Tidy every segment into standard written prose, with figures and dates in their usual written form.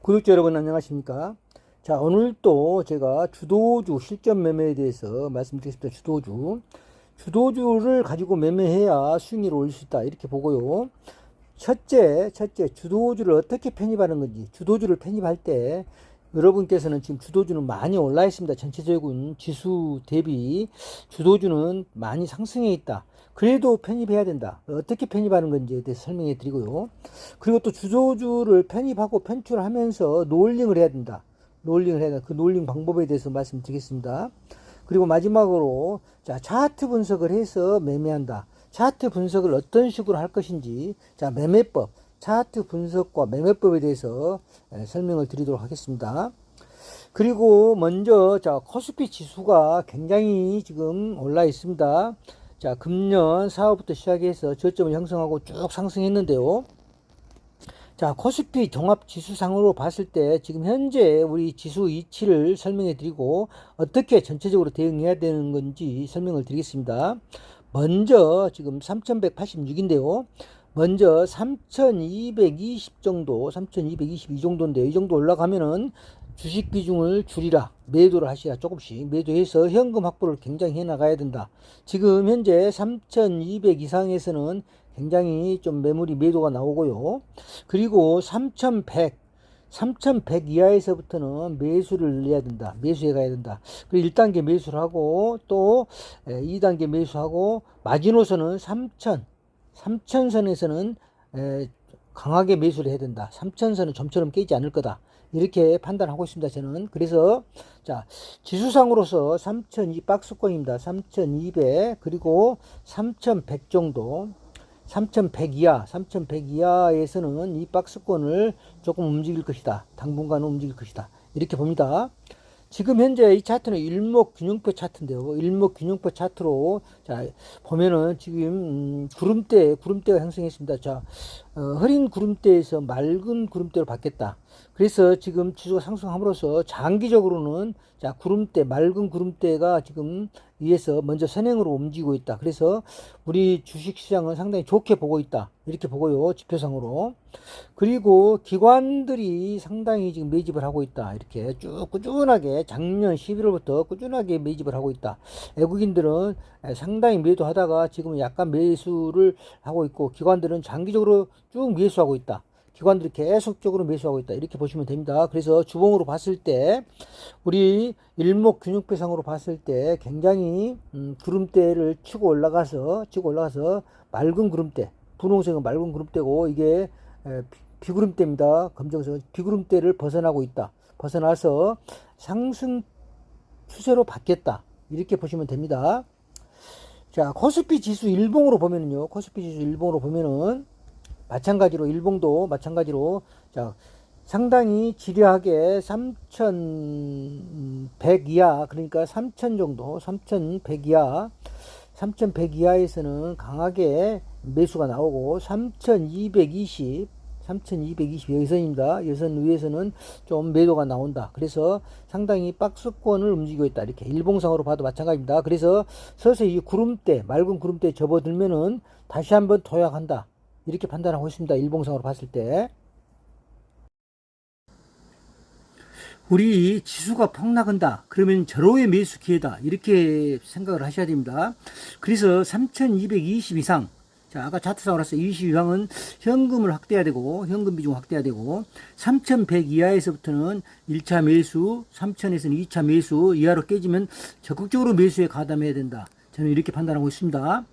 구독자 여러분 안녕하십니까? 자, 오늘 또 제가 주도주 실전 매매에 대해서 말씀드리겠습니다. 주도주를 가지고 매매해야 수익률을 올릴 수 있다 이렇게 보고요. 첫째 주도주를 어떻게 편입하는 건지, 주도주를 편입할 때 여러분께서는 지금 주도주는 많이 올라 있습니다. 전체적인 지수 대비 주도주는 많이 상승해 있다. 그래도 편입해야 된다. 어떻게 편입하는 건지에 대해서 설명해 드리고요. 그리고 또 주도주를 편입하고 편출하면서 롤링을 해야 된다. 롤링을 해야 된다. 그 롤링 방법에 대해서 말씀드리겠습니다. 그리고 마지막으로 자, 차트 분석을 해서 매매한다. 차트 분석을 어떤 식으로 할 것인지, 자, 매매법, 차트 분석과 매매법에 대해서 설명을 드리도록 하겠습니다. 그리고 먼저 자, 코스피 지수가 굉장히 지금 올라 있습니다. 자, 금년 4월부터 시작해서 저점을 형성하고 쭉 상승했는데요. 자, 코스피 종합지수상으로 봤을 때 지금 현재 우리 지수 이치를 설명해 드리고 어떻게 전체적으로 대응해야 되는 건지 설명을 드리겠습니다. 먼저 지금 3186인데요. 먼저 3220 정도, 3222 정도인데요. 이 정도 올라가면은 주식 비중을 줄이라, 매도를 하시라. 조금씩 매도해서 현금 확보를 굉장히 해 나가야 된다. 지금 현재 3200 이상에서는 굉장히 좀 매물이 매도가 나오고요. 그리고 3100 이하에서부터는 매수를 해야 된다. 매수해 가야 된다. 그리고 1단계 매수를 하고 또 2단계 매수하고 마지노선은 3000선에서는 강하게 매수를 해야 된다. 3000선은 좀처럼 깨지 않을 거다. 이렇게 판단하고 있습니다. 저는. 그래서 자, 지수상으로서 3002 박스권입니다. 3200 그리고 3100 정도, 3100 이하에서는 이 박스권을 조금 움직일 것이다. 당분간은 움직일 것이다. 이렇게 봅니다. 지금 현재 이 차트는 일목균형표 차트인데요. 일목균형표 차트로 자, 보면은 지금 구름대가 형성했습니다. 자, 흐린 구름대에서 맑은 구름대로 바뀌었다. 그래서 지금 지수가 상승함으로써 장기적으로는 자, 맑은 구름대가 지금 위에서 먼저 선행으로 움직이고 있다. 그래서 우리 주식시장은 상당히 좋게 보고 있다. 이렇게 보고요. 지표상으로. 그리고 기관들이 상당히 지금 매집을 하고 있다. 이렇게 쭉 꾸준하게 작년 11월부터 꾸준하게 매집을 하고 있다. 외국인들은 상당히 매도하다가 지금 약간 매수를 하고 있고, 기관들은 장기적으로 쭉 매수하고 있다. 기관들이 계속적으로 매수하고 있다. 이렇게 보시면 됩니다. 그래서 주봉으로 봤을 때 우리 일목균형표상으로 봤을 때 굉장히 구름대를 치고 올라가서 맑은 구름대, 분홍색은 맑은 구름대고 이게 비구름대입니다. 검정색은 비구름대를 벗어나고 있다. 벗어나서 상승 추세로 바뀌었다. 이렇게 보시면 됩니다. 자, 코스피 지수 일봉으로 보면은요. 코스피 지수 일봉으로 보면은 마찬가지로 일봉도 마찬가지로 자, 상당히 지리하게 3100 이하, 그러니까 3000 정도, 3100 이하에서는 강하게 매수가 나오고 3220 여선입니다. 여선 위에서는 좀 매도가 나온다. 그래서 상당히 박스권을 움직이고 있다. 이렇게 일봉상으로 봐도 마찬가지입니다. 그래서 서서히 이 구름대, 맑은 구름대에 접어들면은 다시 한번 도약한다. 이렇게 판단하고 있습니다. 일봉상으로 봤을 때. 우리 지수가 폭락한다. 그러면 절호의 매수 기회다. 이렇게 생각을 하셔야 됩니다. 그래서 3220 이상. 자, 아까 차트상으로 해서 20 이상은 현금을 확대해야 되고, 현금 비중 확대해야 되고, 3100 이하에서부터는 1차 매수, 3000에서는 2차 매수 이하로 깨지면 적극적으로 매수에 가담해야 된다. 저는 이렇게 판단하고 있습니다.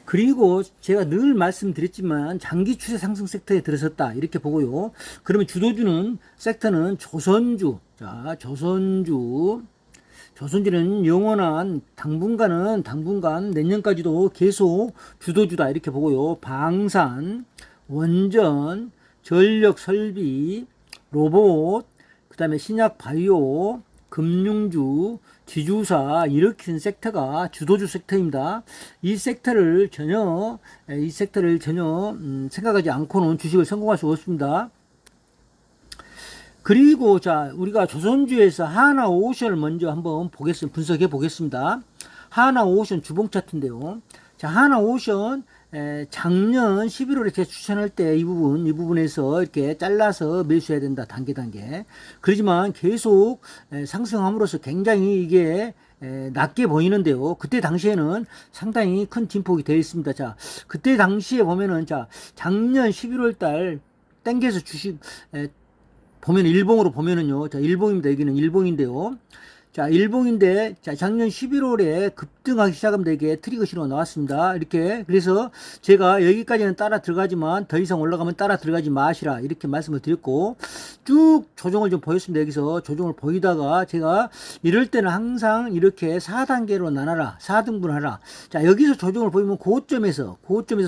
그리고 제가 늘 말씀드렸지만 장기 추세 상승 섹터에 들어섰다. 이렇게 보고요. 그러면 주도주는 섹터는 조선주. 자, 조선주는 영원한 당분간 내년까지도 계속 주도주다. 이렇게 보고요. 방산, 원전, 전력 설비, 로봇, 그 다음에 신약 바이오, 금융주, 지주사 이렇게 섹터가 주도주 섹터입니다. 이 섹터를 전혀 생각하지 않고는 주식을 성공할 수 없습니다. 그리고 자, 우리가 조선주에서 하나오션을 먼저 한번 분석해 보겠습니다. 하나오션 주봉 차트인데요. 자, 하나오션 작년 11월에 제가 추천할 때 이 부분에서 이렇게 잘라서 매수해야 된다. 단계. 그렇지만 계속 상승함으로써 굉장히 이게 낮게 보이는데요. 그때 당시에는 상당히 큰 진폭이 되어 있습니다. 자, 그때 당시에 보면은 자, 작년 11월 달 땡겨서 보면 일봉으로 보면은요. 자, 일봉입니다. 여기는 일봉인데요. 자, 일봉인데, 자, 작년 11월에 급등하기 시작하면 이게 트리거 신호가 나왔습니다. 이렇게. 그래서 제가 여기까지는 따라 들어가지만 더 이상 올라가면 따라 들어가지 마시라. 이렇게 말씀을 드렸고, 쭉 조정을 좀 보였습니다. 여기서 조정을 보이다가 제가 이럴 때는 항상 이렇게 4단계로 나눠라. 4등분 하라. 자, 여기서 조정을 보이면 고점에서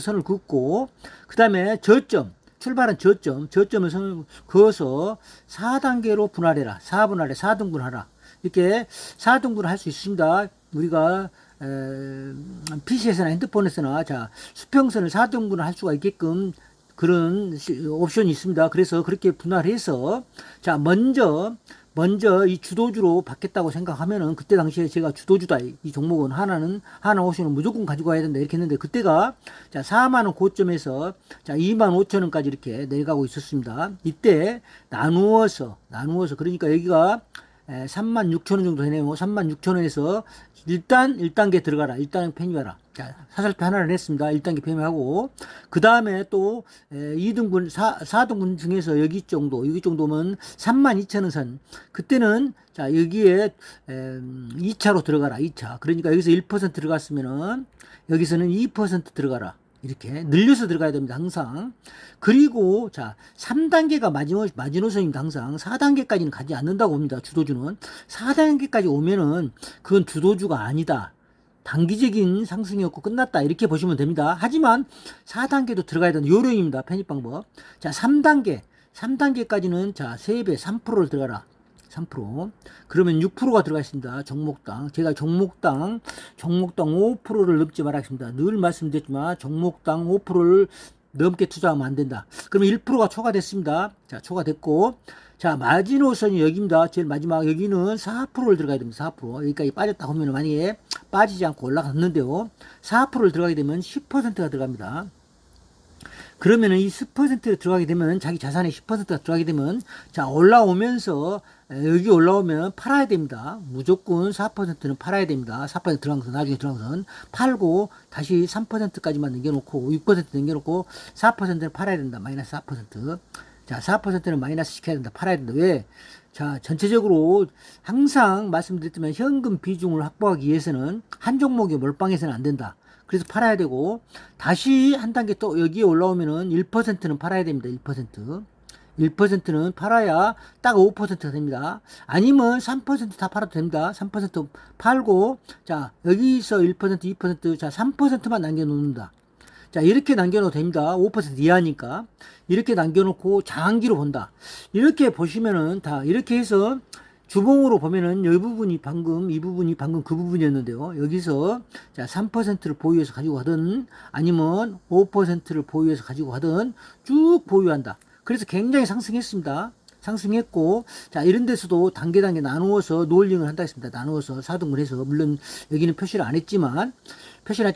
선을 긋고, 그 다음에 출발한 저점을 선을 그어서 4단계로 분할해라. 4등분 하라. 이렇게 4등분을 할 수 있습니다. 우리가 PC에서나 핸드폰에서나 자, 수평선을 4등분을 할 수가 있게끔 그런 옵션이 있습니다. 그래서 그렇게 분할해서 자, 먼저 이 주도주로 받겠다고 생각하면은 그때 당시에 제가 주도주다. 이 종목은 하나 옵션은 무조건 가지고 가야 된다. 이렇게 했는데 그때가 자, 4만 원 고점에서 자, 2만 5천 원까지 이렇게 내려가고 있었습니다. 이때 나누어서 그러니까 여기가 36,000원 정도 되네요. 36,000원에서 일단 1단계 들어가라. 1단계 편입하라. 자, 사설표 하나를 했습니다. 1단계 편입하고 그 다음에 또 2등분, 4등분 중에서 여기 정도면 32,000원 선. 그때는 자, 여기에 2차로 들어가라. 2차. 그러니까 여기서 1% 들어갔으면은 여기서는 2% 들어가라. 이렇게 늘려서 들어가야 됩니다. 항상. 그리고 자, 3단계가 마지노선입니다. 항상 4단계까지는 가지 않는다고 봅니다. 주도주는 4단계까지 오면은 그건 주도주가 아니다. 단기적인 상승이었고 끝났다. 이렇게 보시면 됩니다. 하지만 4단계도 들어가야 되는 요령입니다. 편입 방법. 자, 3단계까지는 자, 3배 3%를 들어가라. 3%. 그러면 6%가 들어가 있습니다. 종목당. 제가 종목당 5%를 넘지 말았습니다. 늘 말씀드렸지만 종목당 5%를 넘게 투자하면 안 된다. 그러면 1%가 초과됐습니다. 자, 초과됐고. 자, 마지노선이 여기입니다. 제일 마지막 여기는 4%를 들어가야 됩니다. 4%. 여기까지 빠졌다 하면 만약에 빠지지 않고 올라갔는데요. 4%를 들어가게 되면 10%가 들어갑니다. 그러면은 이 10%가 들어가게 되면 자기 자산의 10%가 들어가게 되면 자, 올라오면서 여기 올라오면 팔아야 됩니다. 무조건 4%는 팔아야 됩니다. 4% 들어가서 나중에 들어가서 팔고 다시 3%까지만 남겨놓고 6% 남겨놓고 4%는 팔아야 된다. 마이너스 4%. 자, 4%는 마이너스 시켜야 된다. 팔아야 된다. 왜? 자, 전체적으로 항상 말씀드렸지만 현금 비중을 확보하기 위해서는 한 종목에 몰빵해서는 안 된다. 그래서 팔아야 되고 다시 한 단계 또 여기에 올라오면은 1%는 팔아야 됩니다. 1%는 팔아야 딱 5%가 됩니다. 아니면 3% 다 팔아도 됩니다. 3% 팔고 자, 여기서 1%, 2%, 자, 3%만 남겨놓는다. 자, 이렇게 남겨놓어도 됩니다. 5% 이하니까. 이렇게 남겨놓고 장기로 본다. 이렇게 보시면은 다 이렇게 해서 주봉으로 보면은 이 부분이 방금 그 부분이었는데요. 여기서 자, 3%를 보유해서 가지고 가든 아니면 5%를 보유해서 가지고 가든 쭉 보유한다. 그래서 굉장히 상승했습니다. 상승했고, 자, 이런 데서도 단계 나누어서 노을링을 한다 했습니다. 나누어서 4등분 해서, 물론 여기는 표시를 안 했지만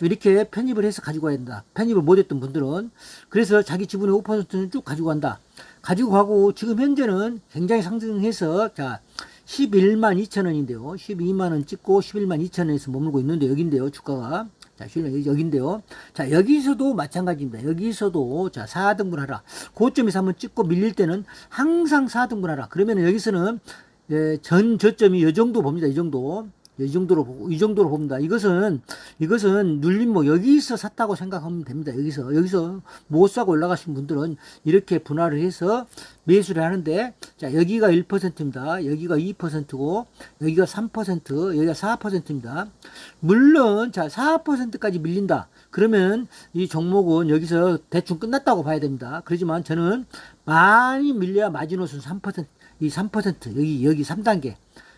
이렇게 편입을 해서 가지고 가야 된다. 편입을 못 했던 분들은. 그래서 자기 지분의 5%는 쭉 가지고 간다. 가지고 가고, 지금 현재는 굉장히 상승해서, 자, 11만 2천 원인데요. 12만 원 찍고 11만 2천 원에서 머물고 있는데 여긴데요. 주가가. 자, 여긴데요. 자, 여기서도 마찬가지입니다. 여기서도 자, 4등분 하라. 고점에서 한번 찍고 밀릴 때는 항상 4등분 하라. 그러면 여기서는 전 저점이 이 정도 봅니다. 이 정도로 봅니다. 이것은 눌림목 여기서 샀다고 생각하면 됩니다. 여기서 못 사고 올라가신 분들은 이렇게 분할을 해서 매수를 하는데, 자, 여기가 1%입니다. 여기가 2%고, 여기가 3%, 여기가 4%입니다. 물론, 자, 4%까지 밀린다. 그러면 이 종목은 여기서 대충 끝났다고 봐야 됩니다. 그렇지만 저는 많이 밀려야 마지노선 3%, 이 3%, 여기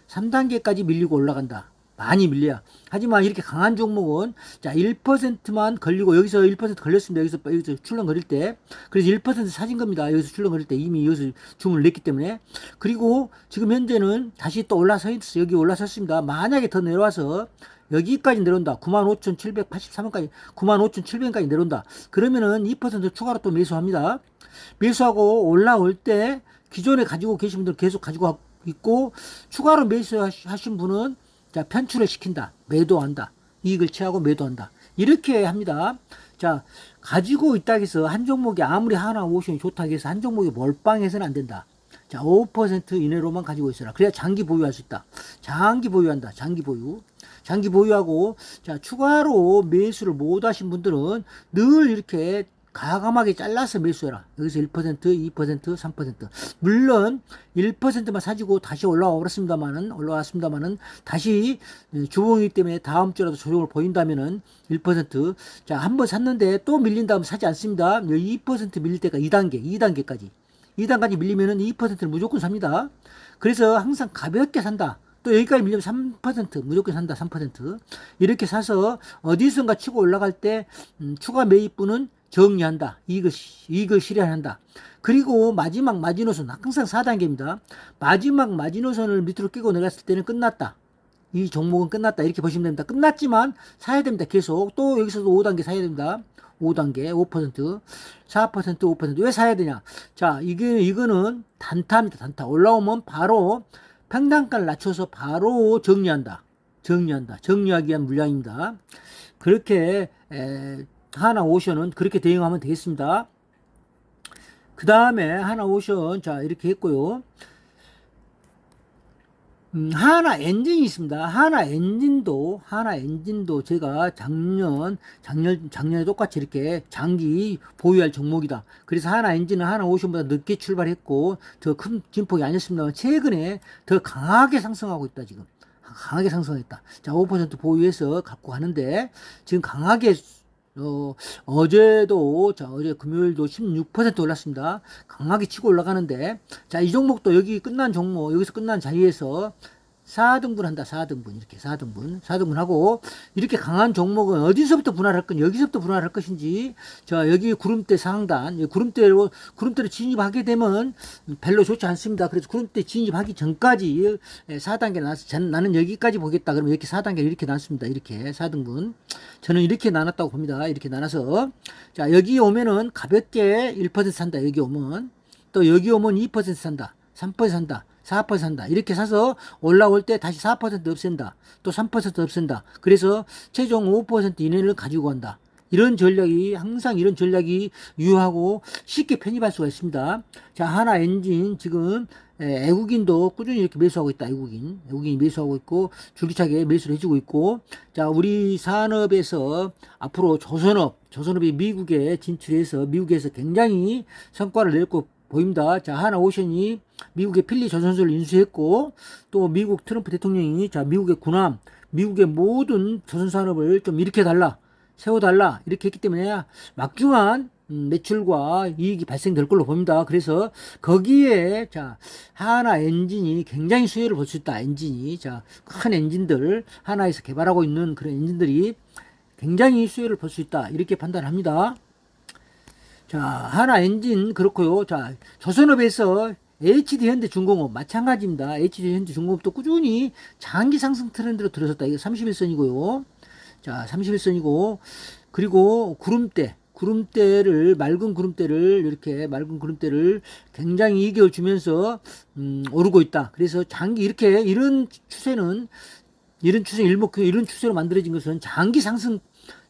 3단계까지 밀리고 올라간다. 많이 밀려야. 하지만 이렇게 강한 종목은 자, 1%만 걸리고 여기서 1% 걸렸습니다. 여기서 출렁거릴 때. 그래서 1% 사진 겁니다. 여기서 출렁거릴 때 이미 여기서 주문을 냈기 때문에. 그리고 지금 현재는 다시 또 올라서 있어요. 여기 올라섰습니다. 만약에 더 내려와서 여기까지 내려온다. 95,783원까지, 95,700원까지 내려온다. 그러면은 2% 추가로 또 매수합니다. 매수하고 올라올 때 기존에 가지고 계신 분들 계속 가지고 있고, 추가로 매수하신 분은 자, 편출을 시킨다. 매도한다. 이익을 취하고 매도한다. 이렇게 합니다. 자, 가지고 있다고 해서 한 종목이 아무리 하나 오션이 좋다고 해서 한 종목이 몰빵해서는 안 된다. 자, 5% 이내로만 가지고 있어라. 그래야 장기 보유할 수 있다. 장기 보유한다. 장기 보유. 장기 보유하고, 자, 추가로 매수를 못 하신 분들은 늘 이렇게 과감하게 잘라서 매수해라. 여기서 1%, 2%, 3%. 물론 1%만 사지고 다시 올라왔습니다만은 다시 주봉이기 때문에 다음 주라도 조정을 보인다면은 1%. 자, 한번 샀는데 또 밀린 다음 사지 않습니다. 2% 밀릴 때가 2단계까지. 2단까지 밀리면은 2%를 무조건 삽니다. 그래서 항상 가볍게 산다. 또 여기까지 밀리면 3% 무조건 산다. 3% 이렇게 사서 어디선가 치고 올라갈 때 추가 매입분은 정리한다. 이익을 실현한다. 그리고 마지막 마지노선 항상 4단계입니다. 마지막 마지노선을 밑으로 끼고 내렸을 때는 끝났다. 이 종목은 끝났다. 이렇게 보시면 됩니다. 끝났지만 사야 됩니다. 계속 또 여기서도 5단계 사야 됩니다. 5단계 5% 4% 5% 왜 사야 되냐? 자, 이거는 단타입니다. 단타. 올라오면 바로 평단가를 낮춰서 바로 정리하기 위한 물량입니다. 그렇게 하나오션은 그렇게 대응하면 되겠습니다. 그 다음에 하나오션 자 이렇게 했고요. 하나엔진이 있습니다. 하나엔진도 제가 작년에 똑같이 이렇게 장기 보유할 종목이다. 그래서 하나엔진은 하나오션보다 늦게 출발했고 더 큰 진폭이 아니었습니다만 최근에 더 강하게 상승하고 있다. 지금 강하게 상승했다. 자, 5% 보유해서 갖고 가는데 지금 강하게 어제 금요일도 16% 올랐습니다. 강하게 치고 올라가는데, 자, 이 종목도 여기서 끝난 자리에서 4등분 한다. 4등분. 이렇게 4등분 하고, 이렇게 강한 종목은 어디서부터 분할할 건, 여기서부터 분할할 것인지, 자, 여기 구름대 상단, 구름대로 진입하게 되면 별로 좋지 않습니다. 그래서 구름대 진입하기 전까지 4단계 나는 여기까지 보겠다. 그러면 이렇게 4단계를 이렇게 나눴습니다. 이렇게 4등분. 저는 이렇게 나눴다고 봅니다. 이렇게 나눠서. 자, 여기 오면은 가볍게 1% 산다. 여기 오면. 또 여기 오면 2% 산다. 3% 산다. 4% 산다. 이렇게 사서 올라올 때 다시 4% 없앤다. 또 3% 없앤다. 그래서 최종 5% 이내를 가지고 간다. 항상 이런 전략이 유효하고 쉽게 편입할 수가 있습니다. 자, 하나엔진 지금 애국인도 꾸준히 이렇게 매수하고 있다. 애국인이 매수하고 있고 줄기차게 매수를 해주고 있고, 자, 우리 산업에서 앞으로 조선업이 미국에 진출해서 미국에서 굉장히 성과를 냈고 보입니다. 자, 하나오션이 미국의 필리 조선소를 인수했고, 또 미국 트럼프 대통령이 자, 미국의 군함, 미국의 모든 조선산업을 좀 세워달라 이렇게 했기 때문에 막중한 매출과 이익이 발생될 걸로 봅니다. 그래서 거기에 자, 하나엔진이 굉장히 수혜를 볼 수 있다. 자, 큰 엔진들 하나에서 개발하고 있는 그런 엔진들이 굉장히 수혜를 볼 수 있다. 이렇게 판단합니다. 자, 하나엔진 그렇고요. 자, 조선업에서 HD현대중공업 마찬가지입니다. HD현대중공업도 꾸준히 장기 상승 트렌드로 들어섰다. 이게 31선이고요. 자, 31선이고, 그리고 맑은 구름대를 굉장히 이익을 주면서 오르고 있다. 그래서 장기 이런 추세로 만들어진 것은 장기 상승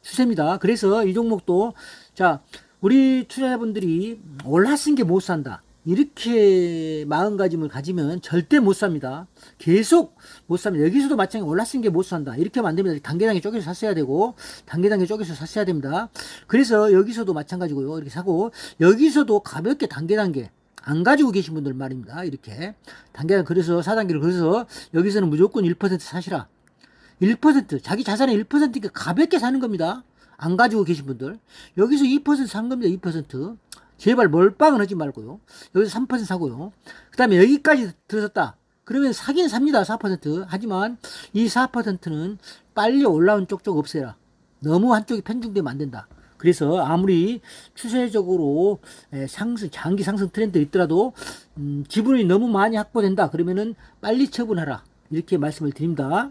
추세입니다. 그래서 이 종목도 자, 우리 투자자분들이 올랐은 게 못 산다. 이렇게 마음가짐을 가지면 절대 못 삽니다. 계속 못 삽니다. 여기서도 마찬가지로 올랐은 게 못 산다. 이렇게 하면 안 됩니다. 단계단계 쪼개서 샀어야 되고, 쪼개서 샀어야 됩니다. 그래서 여기서도 마찬가지고요. 이렇게 사고, 여기서도 가볍게 단계 안 가지고 계신 분들 말입니다. 이렇게 그래서 4단계를 그래서 여기서는 무조건 1% 사시라. 1% 자기 자산의 1%니까 가볍게 사는 겁니다. 안 가지고 계신 분들 여기서 2% 산 겁니다. 2% 제발 몰빵은 하지 말고요. 여기서 3% 사고요. 그 다음에 여기까지 들어섰다. 그러면 사긴 삽니다. 4%. 하지만 이 4%는 빨리 올라온 쪽쪽 없애라. 너무 한쪽이 편중되면 안 된다. 그래서 아무리 추세적으로 장기 상승 트렌드 있더라도 지분이 너무 많이 확보된다. 그러면은 빨리 처분하라. 이렇게 말씀을 드립니다.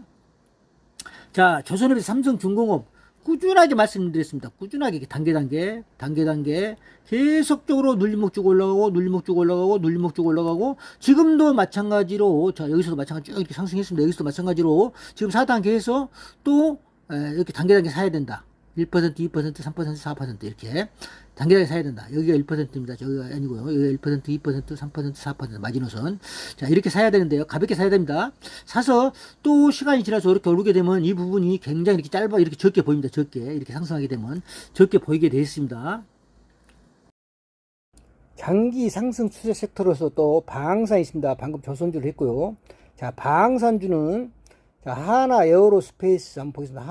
자, 조선업에서 삼성중공업 꾸준하게 말씀드렸습니다. 꾸준하게 단계 계속적으로 눌림목 쭉 올라가고 눌림목 쭉 올라가고 눌림목 쭉 올라가고 지금도 마찬가지로 자 여기서도 마찬가지로 쭉 이렇게 상승했습니다. 여기서도 마찬가지로 지금 4단계에서 또 이렇게 단계 사야 된다. 1%, 2%, 3%, 4% 이렇게 단계하게 사야 된다. 여기가 1%입니다. 저기가 아니고요. 여기가 1%, 2%, 3%, 4% 마지노선. 자, 이렇게 사야 되는데요. 가볍게 사야 됩니다. 사서 또 시간이 지나서 이렇게 오르게 되면 이 부분이 굉장히 이렇게 짧아, 이렇게 적게 보입니다. 적게. 이렇게 상승하게 되면 적게 보이게 되어 있습니다. 장기 상승 추세 섹터로서 또 방산이 있습니다. 방금 조선주를 했고요. 자, 방산주는 자, 하나 에어로스페이스 한번 보겠습니다.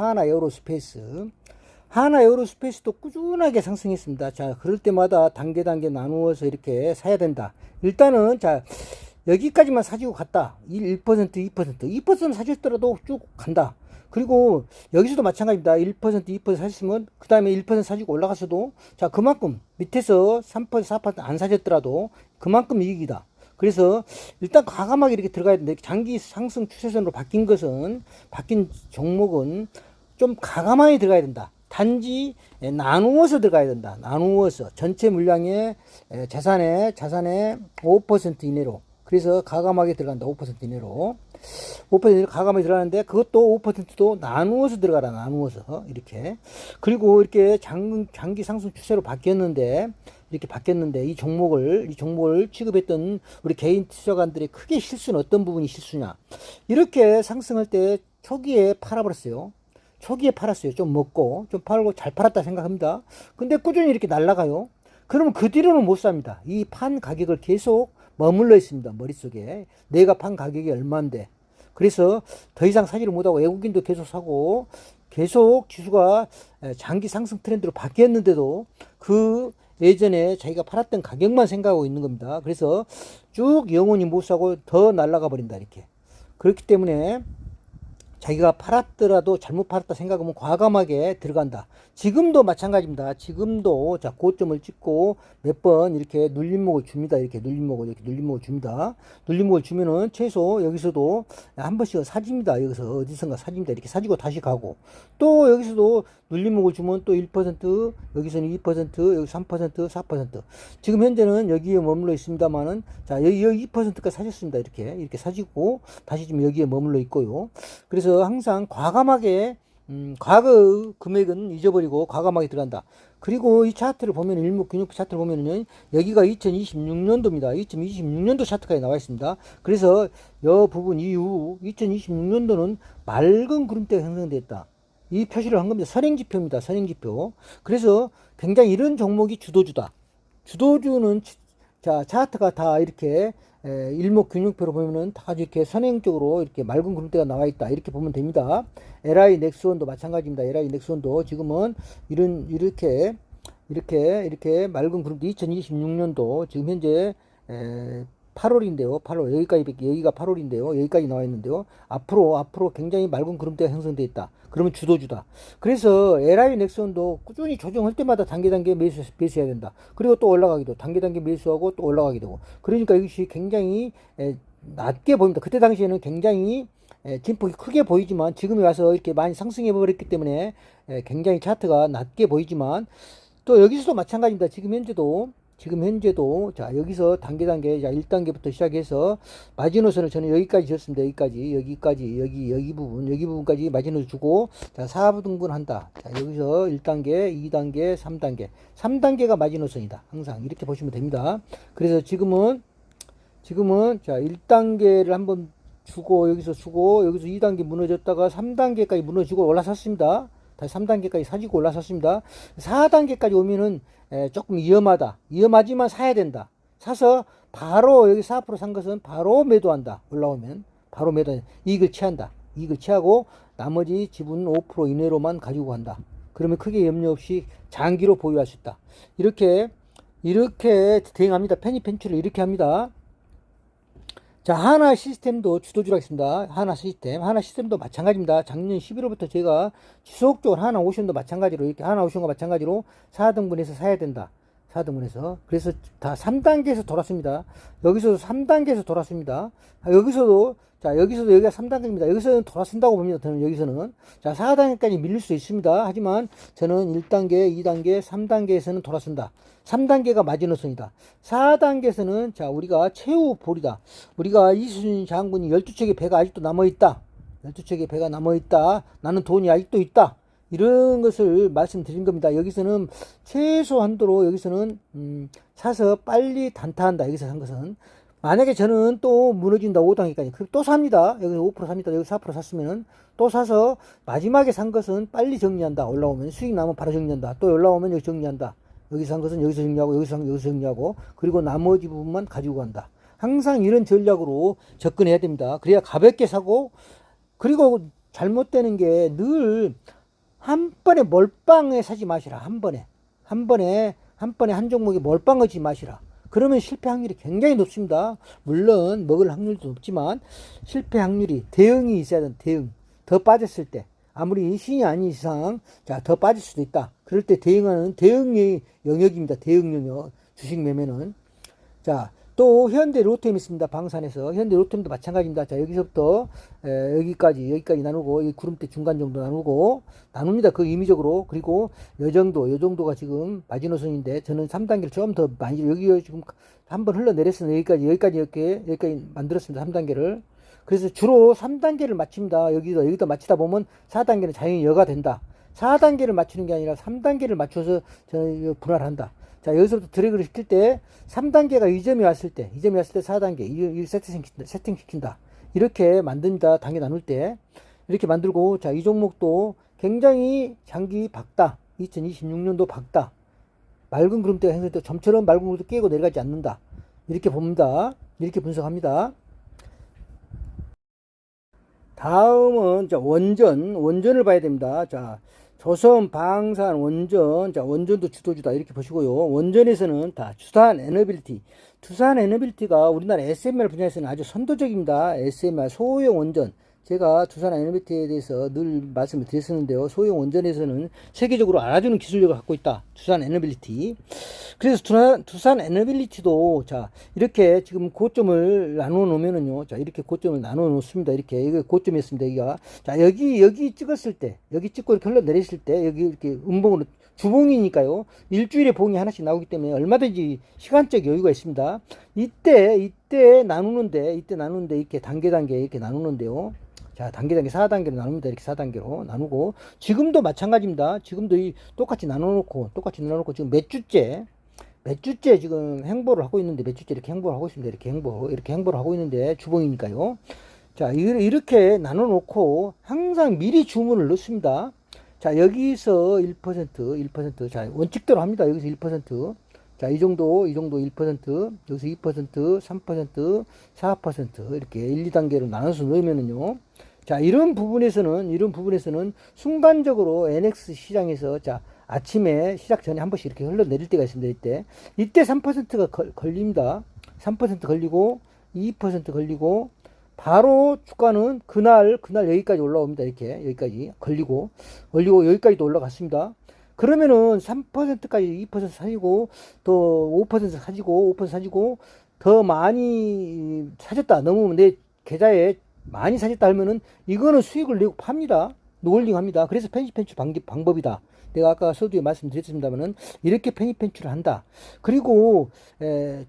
하나 에어로스페이스도 꾸준하게 상승했습니다. 자, 그럴 때마다 단계 나누어서 이렇게 사야 된다. 일단은 자, 여기까지만 사지고 갔다. 1%, 2%는 사셨더라도 쭉 간다. 그리고 여기서도 마찬가지입니다. 1%, 2% 사셨으면 그 다음에 1% 사지고 올라갔어도 자, 그만큼 밑에서 3%, 4%안 사셨더라도 그만큼 이익이다. 그래서 일단 과감하게 이렇게 들어가야 되는데 장기 상승 추세선으로 바뀐 종목은 좀 과감하게 들어가야 된다. 단지 나누어서 들어가야 된다. 나누어서 전체 물량의 자산의 5% 이내로. 그래서 과감하게 들어간다. 5% 이내로. 5% 과감하게 들어가는데 그것도 5%도 나누어서 들어가라. 나누어서 이렇게. 그리고 이렇게 장기 상승 추세로 바뀌었는데 이 종목을 취급했던 우리 개인 투자관들의 크게 실수는 어떤 부분이 실수냐? 이렇게 상승할 때 초기에 팔아버렸어요. 좀 먹고, 좀 팔고 잘 팔았다 생각합니다. 근데 꾸준히 이렇게 날아가요. 그러면 그 뒤로는 못 삽니다. 이 판 가격을 계속 머물러 있습니다. 머릿속에. 내가 판 가격이 얼만데. 그래서 더 이상 사지를 못하고 외국인도 계속 사고, 계속 지수가 장기 상승 트렌드로 바뀌었는데도 그 예전에 자기가 팔았던 가격만 생각하고 있는 겁니다. 그래서 쭉 영원히 못 사고 더 날아가 버린다. 이렇게. 그렇기 때문에 자기가 팔았더라도 잘못 팔았다 생각하면 과감하게 들어간다. 지금도 마찬가지입니다. 지금도 자 고점을 찍고 몇 번 이렇게 눌림목을 줍니다. 이렇게 눌림목을 줍니다. 눌림목을 주면은 최소 여기서도 한 번씩은 사집니다. 여기서 어디선가 사집니다. 이렇게 사지고 다시 가고 또 여기서도 눌림목을 주면 또 1%, 여기서는 2%, 여기 3%, 4%. 지금 현재는 여기에 머물러 있습니다만은 자 여기 2%까지 사셨습니다. 이렇게 사지고 다시 지금 여기에 머물러 있고요. 그래서 항상 과감하게 과거 금액은 잊어버리고 과감하게 들어간다. 그리고 이 차트를 보면 일목균형표 차트를 보면은 여기가 2026년도입니다. 2026년도 차트가 나와 있습니다. 그래서 이 부분 이후 2026년도는 맑은 구름대가 형성됐다. 이 표시를 한 겁니다. 선행지표입니다. 선행지표. 그래서 굉장히 이런 종목이 주도주다. 주도주는 자 차트가 다 이렇게 일목균형표로 보면은 다 이렇게 선행적으로 이렇게 맑은 구름대가 나와 있다. 이렇게 보면 됩니다. LI 넥스원도 마찬가지입니다. LI 넥스원도 지금은 이렇게 맑은 구름대 2026년도 지금 현재 8월인데요. 8월 여기가 8월인데요. 여기까지 나와 있는데요. 앞으로 굉장히 맑은 구름대가 형성되어 있다. 그러면 주도주다. 그래서 LI 넥슨도 꾸준히 조정할 때마다 단계 매수해야 된다. 그리고 또 올라가기도 단계 매수하고 또 올라가게 되고. 그러니까 이것이 굉장히 낮게 보입니다. 그때 당시에는 굉장히 진폭이 크게 보이지만 지금에 와서 이렇게 많이 상승해 버렸기 때문에 굉장히 차트가 낮게 보이지만 또 여기서도 마찬가지입니다. 지금 현재도 자 여기서 단계 자 1단계부터 시작해서 마지노선을 저는 여기까지 줬습니다. 여기까지 여기 부분까지 마지노선 주고 자 4등분 한다. 자 여기서 1단계, 2단계, 3단계가 마지노선이다. 항상 이렇게 보시면 됩니다. 그래서 지금은 자 1단계를 한번 주고 여기서 2단계 무너졌다가 3단계까지 무너지고 올라섰습니다. 다시 3단계까지 사지고 올라섰습니다. 4단계까지 오면은 조금 위험하지만 사야 된다. 사서 바로 여기 4% 산 것은 바로 매도한다. 올라오면 바로 매도 이익을 취하고 나머지 지분 5% 이내로만 가지고 간다. 그러면 크게 염려 없이 장기로 보유할 수 있다. 이렇게 대응합니다. 페니 펜츄를 이렇게 합니다. 자, 하나 시스템도 주도주라 했습니다. 하나 시스템도 마찬가지입니다. 작년 11월부터 제가 지속적으로 하나 오션도 마찬가지로 이렇게 하나 오션과 마찬가지로 4등분해서 사야 된다. 4등분해서. 그래서 다 3단계에서 돌았습니다. 여기서도 3단계에서 돌았습니다. 여기서도 자, 자, 여기서도 여기가 3단계입니다. 여기서는 돌아선다고 봅니다. 저는 여기서는. 자, 4단계까지 밀릴 수 있습니다. 하지만 저는 1단계, 2단계, 3단계에서는 돌아선다. 3단계가 마지노선이다. 4단계에서는 자, 우리가 최후 볼이다. 우리가 이순신 장군이 12척의 배가 아직도 남아있다. 12척의 배가 남아있다. 나는 돈이 아직도 있다. 이런 것을 말씀드린 겁니다. 여기서는 최소한도로 여기서는 사서 빨리 단타한다. 여기서 산 것은. 만약에 저는 또 무너진다 5단계까지 그럼 또 삽니다. 여기 5% 삽니다. 여기 4% 샀으면 또 사서 마지막에 산 것은 빨리 정리한다. 올라오면 수익 나면 바로 정리한다. 또 올라오면 여기 정리한다. 여기서 산 것은 여기서 정리하고 여기서 산 거 여기서 정리하고 그리고 나머지 부분만 가지고 간다. 항상 이런 전략으로 접근해야 됩니다. 그래야 가볍게 사고 그리고 잘못되는 게 늘 한 번에 몰빵에 사지 마시라. 한 번에 한 종목에 몰빵하지 마시라. 그러면 실패 확률이 굉장히 높습니다. 물론 먹을 확률도 높지만 실패 확률이 대응이 있어야 된다. 대응. 더 빠졌을 때 아무리 신이 아닌 이상 자, 더 빠질 수도 있다. 그럴 때 대응하는 대응의 영역입니다. 대응 영역. 주식 매매는. 자, 또 현대 로템 있습니다. 방산에서 현대 로템도 마찬가지입니다. 자, 여기서부터 여기까지 나누고 여기 구름대 중간 정도 나눕니다. 그 의미적으로. 그리고 요 정도가 지금 마지노선인데 저는 3단계를 좀 더 많이 여기 지금 한번 흘러내렸습니다. 여기까지 만들었습니다. 3단계를. 그래서 주로 3단계를 맞춥니다. 여기다 맞추다 보면 4단계는 자연히 여가 된다. 4단계를 맞추는 게 아니라 3단계를 맞춰서 저는 분할한다. 자, 여기서부터 드래그를 시킬 때 3단계가 이 점이 왔을 때 4단계 이 세팅시킨다. 이렇게 만듭니다. 단계 나눌 때 이렇게 만들고 자, 이 종목도 굉장히 장기 박다. 2026년도 박다. 맑은 구름대가 형성될 때 점처럼 맑은 구름도 깨고 내려가지 않는다. 이렇게 봅니다. 이렇게 분석합니다. 다음은 자, 원전을 봐야 됩니다. 자, 조선, 방산, 원전. 자, 원전도 주도주다. 이렇게 보시고요. 원전에서는 다 두산 에너빌리티가 우리나라 SMR 분야에서는 아주 선도적입니다. SMR, 소형 원전. 제가 두산 에너빌리티에 대해서 늘 말씀을 드렸었는데요. 소형 원전에서는 세계적으로 알아주는 기술력을 갖고 있다. 두산 에너빌리티. 그래서 두산 에너빌리티도 자, 이렇게 지금 고점을 나누어 놓으면은요. 자, 이렇게 고점을 나누어 놓습니다. 이렇게. 이게 고점이었습니다. 여기가. 자, 여기 찍었을 때, 여기 찍고 이렇게 흘러내렸을 때, 여기 이렇게 음봉으로, 주봉이니까요. 일주일에 봉이 하나씩 나오기 때문에 얼마든지 시간적 여유가 있습니다. 이때 나누는데, 이렇게 단계 이렇게 나누는데요. 자, 단계 4단계로 나눕니다. 이렇게 4단계로 나누고 지금도 마찬가지입니다. 지금도 똑같이 나눠놓고 지금 몇 주째 지금 행보를 하고 있는데 몇 주째 이렇게 행보를 하고 있습니다. 이렇게 행보를 하고 있는데 주봉이니까요. 자, 이렇게 나눠놓고 항상 미리 주문을 넣습니다. 자, 여기서 1%, 자, 원칙대로 합니다. 여기서 1%. 자, 이 정도 1%, 여기서 2%, 3%, 4% 이렇게 1, 2단계로 나눠서 넣으면은요. 자, 이런 부분에서는 순간적으로 NX 시장에서 자, 아침에 시작 전에 한 번씩 이렇게 흘러내릴 때가 있습니다. 이때 3%가 걸립니다. 3% 걸리고 2% 걸리고 바로 주가는 그날 여기까지 올라옵니다. 이렇게 여기까지 걸리고 여기까지도 올라갔습니다. 그러면은 3%까지 2% 사지고 또 5% 사지고 5% 사지고 더 많이 사졌다. 너무 내 계좌에 많이 사졌다 하면은 이거는 수익을 내고 팝니다. 노홀링 합니다. 그래서 편입 편출 방법이다. 내가 아까 서두에 말씀드렸습니다만은 이렇게 편입 편출을 한다. 그리고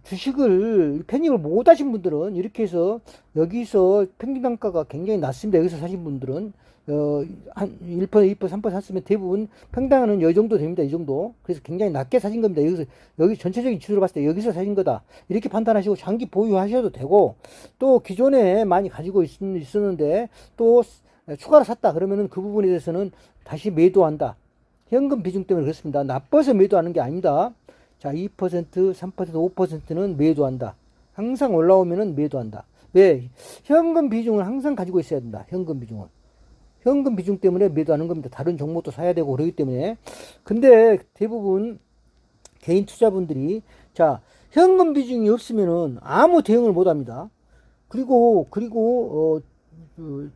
주식을 편입을 못 하신 분들은 이렇게 해서 여기서 평균 단가가 굉장히 낮습니다. 여기서 사신 분들은 한 1%, 2%, 3% 샀으면 대부분 평당은 이 정도 됩니다. 이 정도. 그래서 굉장히 낮게 사신 겁니다. 여기 전체적인 지수로 봤을 때 여기서 사신 거다. 이렇게 판단하시고 장기 보유하셔도 되고 또 기존에 많이 가지고 있었는데 또 추가로 샀다. 그러면은 그 부분에 대해서는 다시 매도한다. 현금 비중 때문에 그렇습니다. 나빠서 매도하는 게 아닙니다. 자, 2%, 3%, 5%는 매도한다. 항상 올라오면은 매도한다. 왜? 현금 비중을 항상 가지고 있어야 된다. 현금 비중 때문에 매도하는 겁니다. 다른 종목도 사야 되고 그러기 때문에. 근데 대부분 개인 투자분들이 자, 현금 비중이 없으면은 아무 대응을 못 합니다. 그리고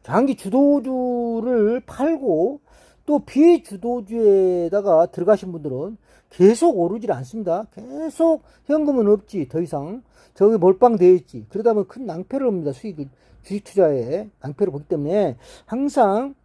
장기 주도주를 팔고 또 비주도주에다가 들어가신 분들은 계속 오르질 않습니다. 계속 현금은 없지 더 이상. 저기 몰빵되어 있지. 그러다 보면 큰 낭패를 봅니다. 수익을, 주식 투자에 낭패를 보기 때문에 항상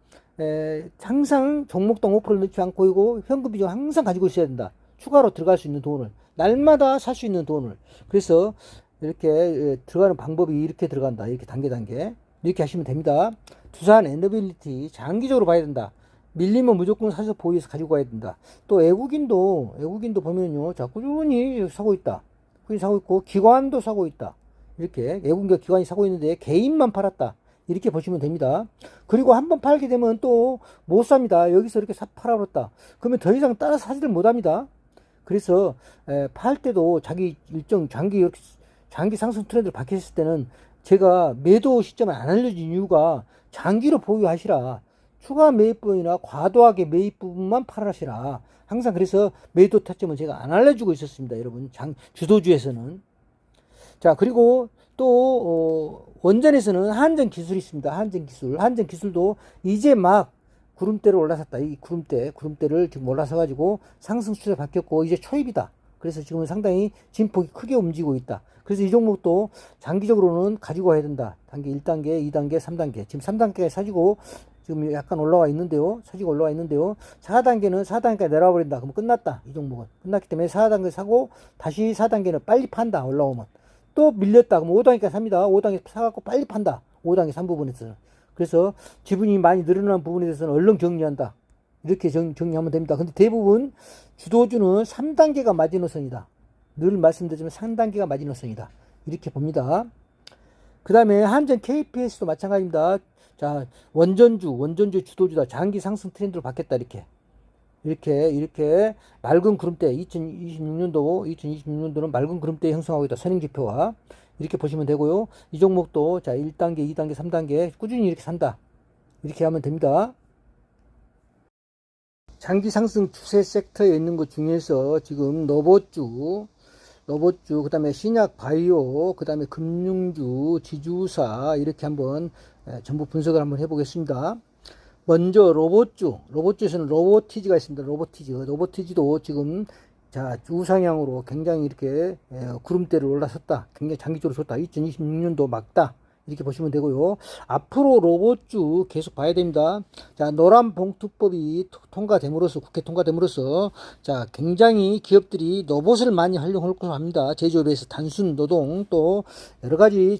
항상 종목당 5% 넣지 않고 이고 현금 비중 항상 가지고 있어야 된다. 추가로 들어갈 수 있는 돈을 날마다 살 수 있는 돈을. 그래서 이렇게 들어가는 방법이 이렇게 들어간다. 이렇게 단계 이렇게 하시면 됩니다. 두산 엔더빌리티 장기적으로 봐야 된다. 밀리면 무조건 사서 보유해서 가지고 가야 된다. 또 외국인도 보면요, 자 꾸준히 사고 있다. 꾸준히 사고 있고 기관도 사고 있다. 이렇게 외국인과 기관이 사고 있는데 개인만 팔았다. 이렇게 보시면 됩니다. 그리고 한번 팔게 되면 또 못 삽니다. 여기서 이렇게 팔아버렸다. 그러면 더 이상 따라 사지를 못합니다. 그래서 팔 때도 자기 일정 장기 상승 트렌드를 밝혔을 때는 제가 매도 시점을 안 알려준 이유가 장기로 보유하시라. 추가 매입 부분이나 과도하게 매입 부분만 팔아시라. 항상 그래서 매도 타점은 제가 안 알려주고 있었습니다. 여러분, 주도주에서는. 자, 그리고 또 원전에서는 한전 기술이 있습니다. 한전 기술도 이제 막 구름대를 올라섰다. 이 구름대를 지금 올라서 가지고 상승 추세 바뀌었고 이제 초입이다. 그래서 지금은 상당히 진폭이 크게 움직이고 있다. 그래서 이 종목도 장기적으로는 가지고 가야 된다. 단계 1단계, 2단계, 3단계. 지금 3단계에 사지고 지금 약간 올라와 있는데요. 4단계까지 내려와 버린다. 그러면 끝났다. 이 종목은. 끝났기 때문에 4단계 사고 다시 4단계는 빨리 판다. 올라오면. 또 밀렸다. 그럼 5단계까지 삽니다. 5단계 사갖고 빨리 판다. 5단계 3부분에서는. 그래서 지분이 많이 늘어난 부분에 대해서는 얼른 정리한다. 이렇게 정리하면 됩니다. 근데 대부분 주도주는 3단계가 마지노선이다. 늘 말씀드리지만 3단계가 마지노선이다. 이렇게 봅니다. 그 다음에 한전 KPS도 마찬가지입니다. 자, 원전주 주도주다. 장기 상승 트렌드로 바뀌었다. 이렇게 맑은 구름대 2026년도는 맑은 구름대 형성하고 있다. 선행지표와 이렇게 보시면 되고요. 이 종목도 자 1단계, 2단계, 3단계 꾸준히 이렇게 산다. 이렇게 하면 됩니다. 장기 상승 추세 섹터에 있는 것 중에서 지금 로봇주, 그 다음에 신약 바이오, 그 다음에 금융주, 지주사 이렇게 한번 전부 분석을 한번 해보겠습니다. 먼저 로봇주에서는 로보티지가 있습니다. 로보티지도 지금 자 우상향으로 굉장히 이렇게 구름대를 올라섰다. 굉장히 장기적으로 좋다. 2026년도 막다. 이렇게 보시면 되고요. 앞으로 로봇주 계속 봐야 됩니다. 자, 노란 봉투법이 국회 통과됨으로써 자, 굉장히 기업들이 로봇을 많이 활용할 것으로 합니다. 제조업에서 단순 노동 또 여러 가지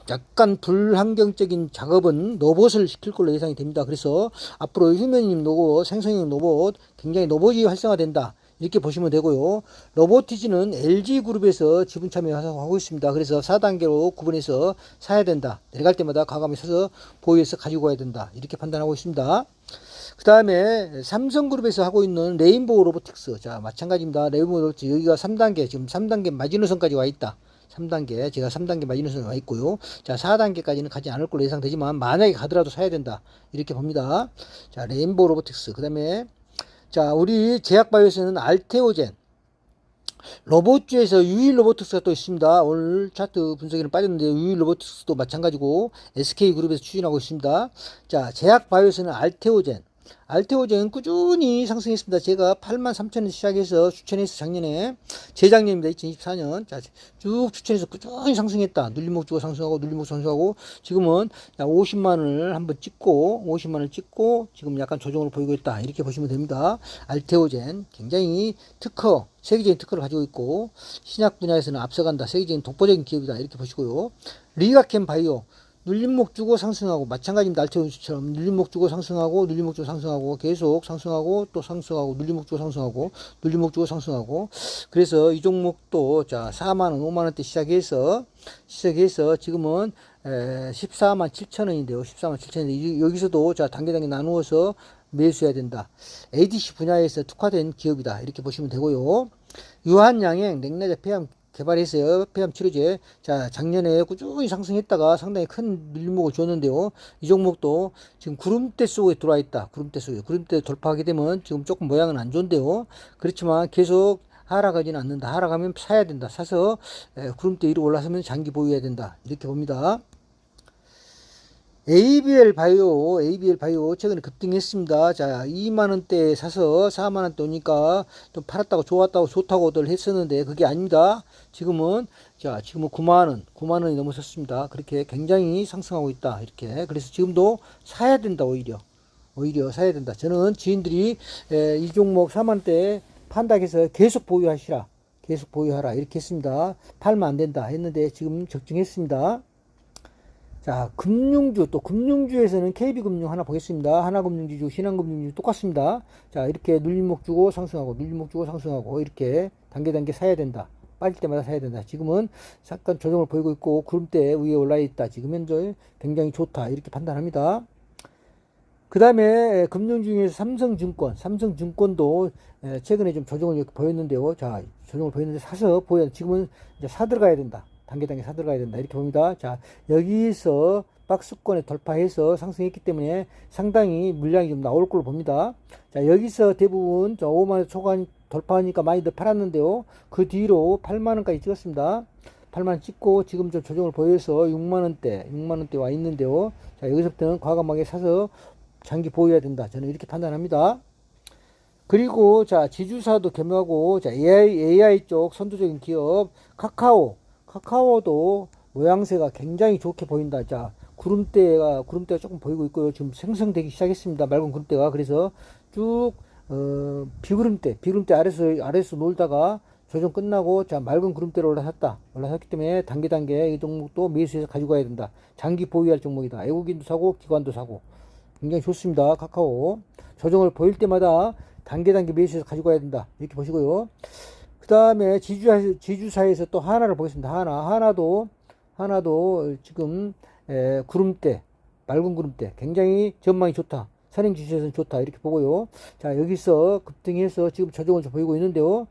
약간 불환경적인 작업은 로봇을 시킬 걸로 예상이 됩니다. 그래서 앞으로 휴면용 로봇, 생성형 로봇, 굉장히 로봇이 활성화된다. 이렇게 보시면 되고요. 로보티지는 LG그룹에서 지분 참여하고 있습니다. 그래서 4단계로 구분해서 사야 된다. 내려갈 때마다 과감히 사서 보유해서 가지고 가야 된다. 이렇게 판단하고 있습니다. 그 다음에 삼성그룹에서 하고 있는 레인보우 로보틱스. 자, 마찬가지입니다. 레인보우 로보틱스. 여기가 3단계, 지금 3단계 마지노선까지 와 있다. 3단계, 제가 3단계 마지노선에 와 있고요. 자, 4단계까지는 가지 않을 걸로 예상되지만, 만약에 가더라도 사야 된다. 이렇게 봅니다. 자, 레인보우 로보틱스. 그 다음에, 자, 우리 제약바이오에서는 알테오젠. 로봇주에서 유일 로보틱스가 또 있습니다. 오늘 차트 분석에는 빠졌는데, 유일 로보틱스도 마찬가지고, SK그룹에서 추진하고 있습니다. 자, 제약바이오에서는 알테오젠 꾸준히 상승했습니다. 제가 83,000원 시작해서 추천해서 작년에 재작년입니다. 2024년 자, 쭉 추천해서 꾸준히 상승했다. 눌림목 주고 상승하고 지금은 50만원을 한번 찍고 50만원을 찍고 지금 약간 조정을 보이고 있다. 이렇게 보시면 됩니다. 알테오젠 굉장히 세계적인 특허를 가지고 있고 신약 분야에서는 앞서간다. 세계적인 독보적인 기업이다. 이렇게 보시고요. 리가캠 바이오 눌림목 주고 상승하고 마찬가지입니다. 알테오젠처럼 눌림목 주고 상승하고 계속 상승하고 또 상승하고 눌림목 주고 상승하고 그래서 이 종목도 자 4만원 5만원대 시작해서 지금은 14만 7천원인데요. 14만 7천원인데 여기서도 자 단계 나누어서 매수해야 된다. ADC 분야에서 특화된 기업이다. 이렇게 보시면 되고요. 유한양행 냉내자 폐암 개발했어요. 폐암 치료제. 자, 작년에 꾸준히 상승했다가 상당히 큰 밀목을 줬는데요. 이 종목도 지금 구름대 속에 들어와 있다. 구름대 돌파하게 되면 지금 조금 모양은 안 좋은데요. 그렇지만 계속 하락하지는 않는다. 하락하면 사야 된다. 사서 구름대 위로 올라서면 장기 보유해야 된다. 이렇게 봅니다. ABL 바이오 최근에 급등했습니다. 자, 2만 원대 사서 4만 원대 오니까 또 팔았다고 좋다고들 했었는데 그게 아닙니다. 지금은 9만 원이 넘어섰습니다. 그렇게 굉장히 상승하고 있다. 이렇게. 그래서 지금도 사야 된다. 오히려 사야 된다. 저는 지인들이 이 종목 4만 원대 판다고 해서 계속 보유하라. 이렇게 했습니다. 팔면 안 된다 했는데 지금 적중했습니다. 자, 금융주에서는 KB금융 하나 보겠습니다. 하나금융지주, 신한금융지주 똑같습니다. 자, 이렇게 눌림목 주고 상승하고, 이렇게 단계 사야 된다. 빠질 때마다 사야 된다. 지금은 잠깐 조정을 보이고 있고, 구름대 위에 올라 있다. 지금 현재 굉장히 좋다. 이렇게 판단합니다. 그 다음에 금융 중에서 삼성증권도 최근에 좀 조정을 이렇게 보였는데요. 자, 조정을 보였는데 지금은 이제 사들어가야 된다. 단계 사들어가야 된다. 이렇게 봅니다. 자, 여기서 박스권에 돌파해서 상승했기 때문에 상당히 물량이 좀 나올 걸로 봅니다. 자, 여기서 대부분 5만원 초반 돌파하니까 많이들 팔았는데요. 그 뒤로 8만원까지 찍었습니다. 8만원 찍고 지금 좀 조정을 보여서 6만원대 와 있는데요. 자, 여기서부터는 과감하게 사서 장기 보유해야 된다. 저는 이렇게 판단합니다. 그리고 자, 지주사도 겸하고 자, AI 쪽 선두적인 기업 카카오도 모양새가 굉장히 좋게 보인다. 자, 구름대가 조금 보이고 있고요. 지금 생성되기 시작했습니다. 맑은 구름대가. 그래서 쭉 비구름대 아래서 놀다가 조정 끝나고 자, 맑은 구름대로 올라섰기 때문에 단계 이 종목도 매수해서 가지고 가야 된다. 장기 보유할 종목이다. 외국인도 사고 기관도 사고 굉장히 좋습니다. 카카오 조정을 보일 때마다 단계 매수해서 가지고 가야 된다. 이렇게 보시고요. 그 다음에 지주사에서 또 하나를 보겠습니다. 하나도 지금 맑은 구름대 굉장히 전망이 좋다. 선행지수에서는 좋다. 이렇게 보고요. 자, 여기서 급등해서 지금 조정을 좀 보이고 있는데요.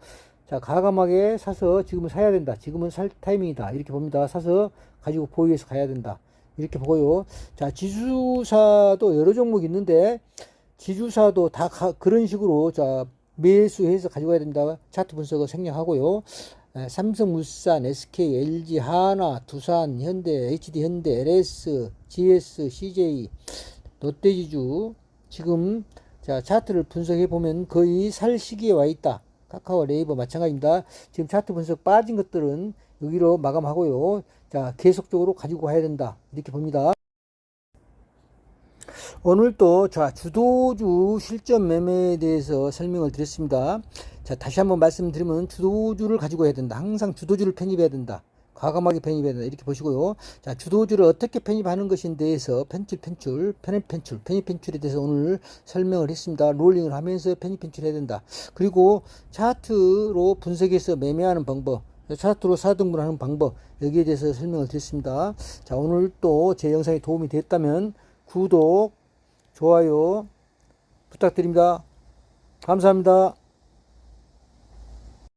자, 과감하게 사서 지금은 사야 된다. 지금은 살 타이밍이다. 이렇게 봅니다. 사서 가지고 보유해서 가야 된다. 이렇게 보고요. 자, 지주사도 여러 종목이 있는데 지주사도 다 그런 식으로 자, 매수해서 가지고 가야 된다. 차트 분석을 생략하고요. 삼성물산, SK, LG, 하나, 두산, 현대, HD현대, LS, GS, CJ, 롯데지주 지금 자, 차트를 분석해 보면 거의 살 시기에 와 있다. 카카오, 네이버 마찬가지입니다. 지금 차트 분석 빠진 것들은 여기로 마감하고요. 자, 계속적으로 가지고 가야 된다. 이렇게 봅니다. 오늘도 자, 주도주 실전 매매에 대해서 설명을 드렸습니다. 자, 다시 한번 말씀드리면 주도주를 가지고 해야 된다. 항상 주도주를 편입해야 된다. 과감하게 편입해야 된다. 이렇게 보시고요. 자, 주도주를 어떻게 편입하는 것인 대해서 편입 편출에 대해서 오늘 설명을 했습니다. 롤링을 하면서 편입 편출해야 된다. 그리고 차트로 분석해서 매매하는 방법, 차트로 사등분하는 방법, 여기에 대해서 설명을 드렸습니다. 자, 오늘 또 제 영상이 도움이 됐다면 구독, 좋아요 부탁드립니다. 감사합니다.